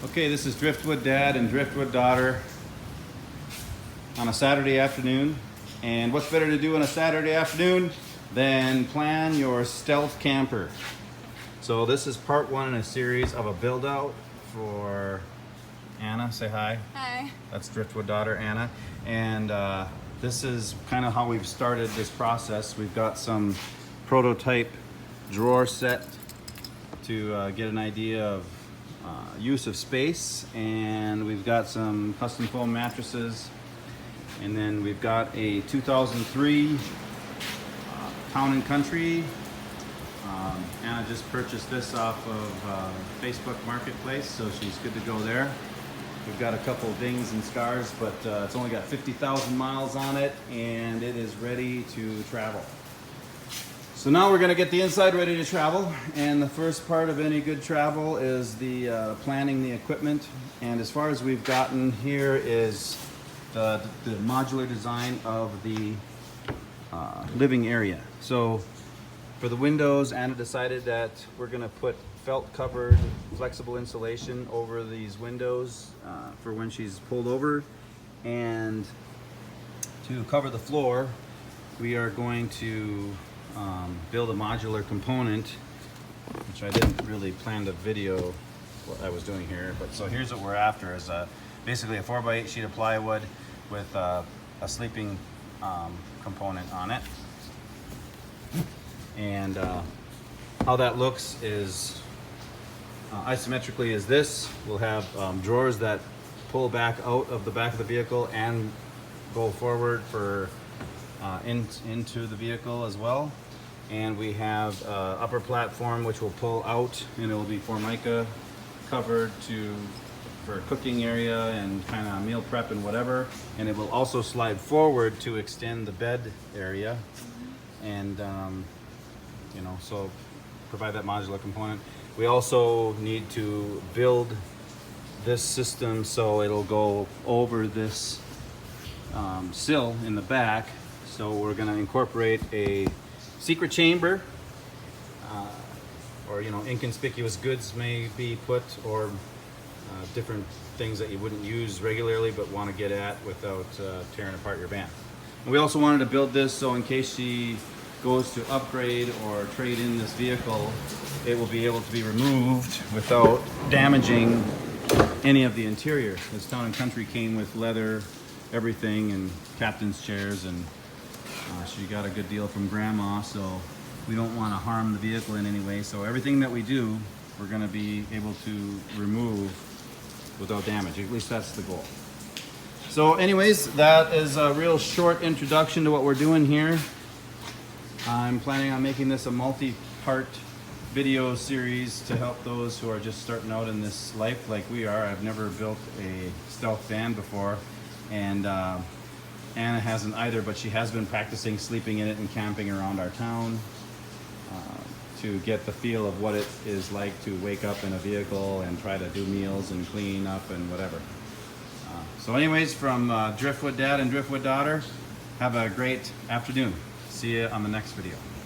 Okay, this is Driftwood Dad and Driftwood Daughter on a Saturday afternoon. And what's better to do on a Saturday afternoon than plan your stealth camper? So this is part one in a series of a build out for Anna. Say hi. Hi. That's Driftwood Daughter, Anna. And this is kind of how we've started this process. We've got some prototype drawer set to get an idea of use of space, and we've got some custom foam mattresses, and then we've got a 2003 Town & Country. Anna just purchased this off of Facebook Marketplace, so she's good to go there. We've got a couple of dings and scars, but it's only got 50,000 miles on it, and it is ready to travel. So now we're going to get the inside ready to travel, and the first part of any good travel is the planning the equipment. And as far as we've gotten here is the modular design of the living area. So for the windows, Anna decided that we're going to put felt covered flexible insulation over these windows for when she's pulled over. And to cover the floor, we are going to build a modular component, which I didn't really plan to video what I was doing here, but so here's what we're after is basically a 4x8 sheet of plywood with a sleeping component on it. And how that looks is isometrically is this. We'll have drawers that pull back out of the back of the vehicle and go forward for into the vehicle as well. And we have upper platform which will pull out, and it will be Formica covered for a cooking area and kind of meal prep and whatever. And it will also slide forward to extend the bed area, and you know, so provide that modular component. We also need to build this system so it'll go over this sill in the back. So we're going to incorporate a secret chamber, or inconspicuous goods may be put, or different things that you wouldn't use regularly but want to get at without tearing apart your van. And we also wanted to build this so in case she goes to upgrade or trade in this vehicle, it will be able to be removed without damaging any of the interior. This Town & Country came with leather, everything, and captain's chairs, and she got a good deal from Grandma, so we don't want to harm the vehicle in any way. So everything that we do, we're going to be able to remove without damage. At least that's the goal. So anyways, that is a real short introduction to what we're doing here. I'm planning on making this a multi-part video series to help those who are just starting out in this life like we are. I've never built a stealth van before, and Anna hasn't either, but she has been practicing sleeping in it and camping around our town to get the feel of what it is like to wake up in a vehicle and try to do meals and clean up and whatever. So anyways, from Driftwood Dad and Driftwood Daughter, have a great afternoon. See you on the next video.